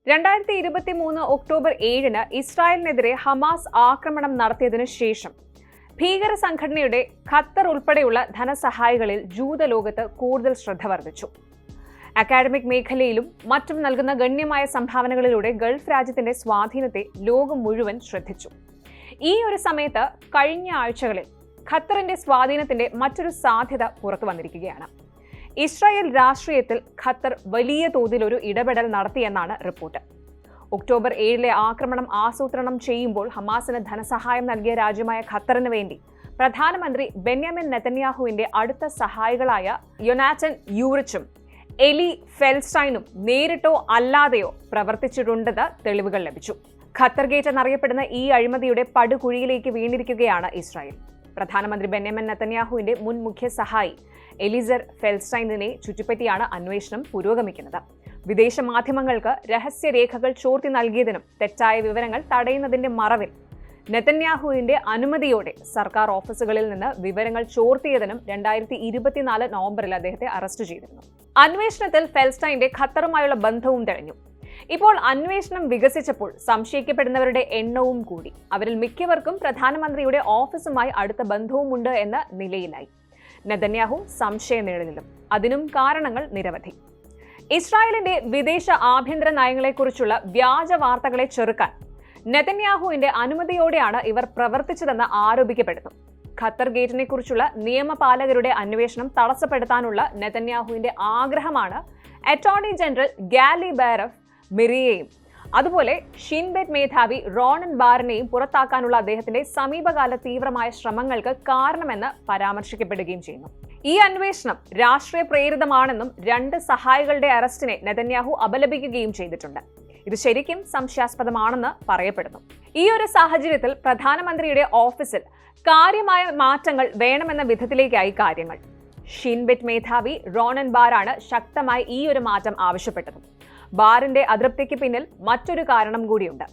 2023 October 7-ന് ഇസ്രായേലിനെതിരെ Hamas ആക്രമണം നടത്തിയതിനു ശേഷം ഭീകര സംഘടനയുടെ ഖത്തർ ഉൾപ്പെടെയുള്ള ധനസഹായികളിൽ ജൂതലോകത്ത് കൂടുതൽ ശ്രദ്ധ വർദ്ധിച്ചു. അക്കാഡമിക് മേഖലയിലും മറ്റും നൽകുന്ന ഗണ്യമായ സംഭാവനകളിലൂടെ ഗൾഫ് രാജ്യത്തിന്റെ സ്വാധീനത്തെ ലോകം മുഴുവൻ ശ്രദ്ധിച്ചു. ഈ ഒരു സമയത്ത് കഴിഞ്ഞ ആഴ്ചകളിൽ ഖത്തറിന്റെ സ്വാധീനത്തിന്റെ മറ്റൊരു സാധ്യത പുറത്തു വന്നിരിക്കുകയാണ്. ഇസ്രായേൽ രാഷ്ട്രീയത്തിൽ ഖത്തർ വലിയ തോതിൽ ഒരു ഇടപെടൽ നടത്തിയെന്നാണ് റിപ്പോർട്ട്. ഒക്ടോബർ 7-ലെ ആക്രമണം ആസൂത്രണം ചെയ്യുമ്പോൾ ഹമാസിന് ധനസഹായം നൽകിയ രാജ്യമായ ഖത്തറിന് വേണ്ടി പ്രധാനമന്ത്രി ബെന്യാമിൻ നെതന്യാഹുവിന്റെ അടുത്ത സഹായികളായ യൊനാറ്റൻ യൂറിച്ചും എലി ഫെൽസ്റ്റൈനും നേരിട്ടോ അല്ലാതെയോ പ്രവർത്തിച്ചിട്ടുണ്ടെന്ന് തെളിവുകൾ ലഭിച്ചു. ഖത്തർ ഗേറ്റ് എന്നറിയപ്പെടുന്ന ഈ അഴിമതിയുടെ പടുകുഴിയിലേക്ക് വീണിരിക്കുകയാണ് ഇസ്രായേൽ. പ്രധാനമന്ത്രി ബെന്യാമിൻ നെതന്യാഹുവിന്റെ മുൻ മുഖ്യ സഹായി എലിസർ ഫെൽസ്റ്റൈനിനെ ചുറ്റിപ്പറ്റിയാണ് അന്വേഷണം പുരോഗമിക്കുന്നത്. വിദേശ മാധ്യമങ്ങൾക്ക് രഹസ്യരേഖകൾ ചോർത്തി നൽകിയതിനും തെറ്റായ വിവരങ്ങൾ തടയുന്നതിന്റെ മറവിൽ നെതന്യാഹുവിന്റെ അനുമതിയോടെ സർക്കാർ ഓഫീസുകളിൽ നിന്ന് വിവരങ്ങൾ ചോർത്തിയതിനും 2024 നവംബറിൽ അദ്ദേഹത്തെ അറസ്റ്റ് ചെയ്തിരുന്നു. അന്വേഷണത്തിൽ ഫെൽസ്റ്റൈന്റെ ഖത്തറുമായുള്ള ബന്ധവും തെളിഞ്ഞു. ഇപ്പോൾ അന്വേഷണം വികസിച്ചപ്പോൾ സംശയിക്കപ്പെടുന്നവരുടെ എണ്ണവും കൂടി. അവരിൽ മിക്കവർക്കും പ്രധാനമന്ത്രിയുടെ ഓഫീസുമായി അടുത്ത ബന്ധവുമുണ്ട് എന്ന നിലയിലായി. നെതന്യാഹു സംശയനിഴലിലും. അതിനും കാരണങ്ങൾ നിരവധി. ഇസ്രായേലിന്റെ വിദേശ ആഭ്യന്തര നയങ്ങളെക്കുറിച്ചുള്ള വ്യാജ വാർത്തകളെ ചെറുക്കാൻ നെതന്യാഹുവിന്റെ അനുമതിയോടെയാണ് ഇവർ പ്രവർത്തിച്ചതെന്ന് ആരോപിക്കപ്പെടുന്നു. ഖത്തർ ഗേറ്റിനെ കുറിച്ചുള്ള നിയമപാലകരുടെ അന്വേഷണം തടസ്സപ്പെടുത്താനുള്ള നെതന്യാഹുവിന്റെ ആഗ്രഹമാണ് അറ്റോർണി ജനറൽ ഗാലി ബെയറഫ് മിറിയെയും അതുപോലെ ഷിൻബെറ്റ് മേധാവി റോണൻ ബാറിനെയും പുറത്താക്കാനുള്ള അദ്ദേഹത്തിന്റെ സമീപകാല തീവ്രമായ ശ്രമങ്ങൾക്ക് കാരണമെന്ന് പരാമർശിക്കപ്പെടുകയും ചെയ്യുന്നു. ഈ അന്വേഷണം രാഷ്ട്രീയ പ്രേരിതമാണെന്നും 2 സഹായികളുടെ അറസ്റ്റിനെ നെതന്യാഹു അപലപിക്കുകയും ചെയ്തിട്ടുണ്ട്. ഇത് ശരിക്കും സംശയാസ്പദമാണെന്ന് പറയപ്പെടുന്നു. ഈ ഒരു സാഹചര്യത്തിൽ പ്രധാനമന്ത്രിയുടെ ഓഫീസിൽ കാര്യമായ മാറ്റങ്ങൾ വേണമെന്ന വിധത്തിലേക്കായി കാര്യങ്ങൾ. ഷിൻബെറ്റ് മേധാവി റോണൻ ബാറാണ് ശക്തമായി ഈ ഒരു മാറ്റം ആവശ്യപ്പെട്ടത്. ബാറിന്റെ അതൃപ്തിക്ക് പിന്നിൽ മറ്റൊരു കാരണം കൂടിയുണ്ട്.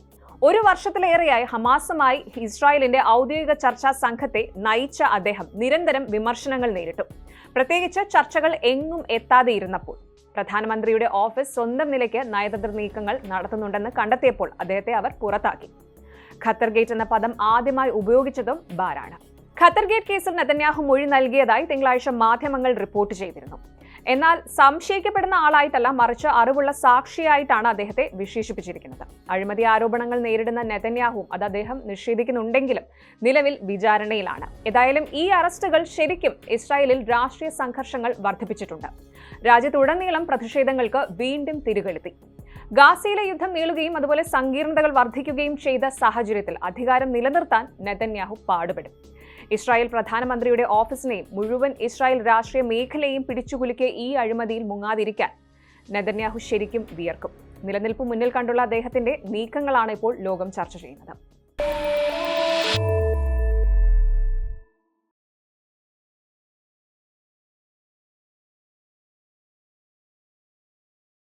1 വർഷത്തിലേറെയായി ഹമാസുമായി ഇസ്രായേലിന്റെ ഔദ്യോഗിക ചർച്ചാ സംഘത്തെ നയിച്ച അദ്ദേഹം നിരന്തരം വിമർശനങ്ങൾ നേരിട്ടു. പ്രത്യേകിച്ച് ചർച്ചകൾ എങ്ങും എത്താതെ ഇരുന്നപ്പോൾ പ്രധാനമന്ത്രിയുടെ ഓഫീസ് സ്വന്തം നിലയ്ക്ക് നയതന്ത്ര നീക്കങ്ങൾ നടത്തുന്നുണ്ടെന്ന് കണ്ടെത്തിയപ്പോൾ അദ്ദേഹത്തെ അവർ പുറത്താക്കി. ഖത്തർ ഗേറ്റ് എന്ന പദം ആദ്യമായി ഉപയോഗിച്ചതും ബാറാണ്. ഖത്തർ ഗേറ്റ് കേസിൽ നെതന്യാഹു മൊഴി നൽകിയതായി തിങ്കളാഴ്ച മാധ്യമങ്ങൾ റിപ്പോർട്ട് ചെയ്തിരുന്നു. എന്നാൽ സംശയിക്കപ്പെടുന്ന ആളായിട്ടല്ല, മറിച്ച് അറിവുള്ള സാക്ഷിയായിട്ടാണ് അദ്ദേഹത്തെ വിശേഷിപ്പിച്ചിരിക്കുന്നത്. അഴിമതി ആരോപണങ്ങൾ നേരിടുന്ന നെതന്യാഹു അത് അദ്ദേഹം നിഷേധിക്കുന്നുണ്ടെങ്കിലും നിലവിൽ വിചാരണയിലാണ്. ഏതായാലും ഈ അറസ്റ്റുകൾ ശരിക്കും ഇസ്രായേലിൽ രാഷ്ട്രീയ സംഘർഷങ്ങൾ വർദ്ധിപ്പിച്ചിട്ടുണ്ട്. രാജ്യത്തുടനീളം പ്രതിഷേധങ്ങൾക്ക് വീണ്ടും തിരികൊളുത്തി. ഗാസയിലെ യുദ്ധം നീളുകയും അതുപോലെ സങ്കീർണതകൾ വർദ്ധിക്കുകയും ചെയ്ത സാഹചര്യത്തിൽ അധികാരം നിലനിർത്താൻ നെതന്യാഹു പാടുപെടും. ഇസ്രായേൽ പ്രധാനമന്ത്രിയുടെ ഓഫീസിനെയും മുഴുവൻ ഇസ്രായേൽ രാഷ്ട്രീയ മേഖലയെയും പിടിച്ചുകുലുക്കിയ ഈ അഴിമതിയിൽ മുങ്ങാതിരിക്കാൻ നെതന്യാഹു ശരിക്കും വിയർക്കും. നിലനിൽപ്പ് മുന്നിൽ കണ്ടുള്ള അദ്ദേഹത്തിന്റെ നീക്കങ്ങളാണ് ഇപ്പോൾ ലോകം ചർച്ച ചെയ്യുന്നത്.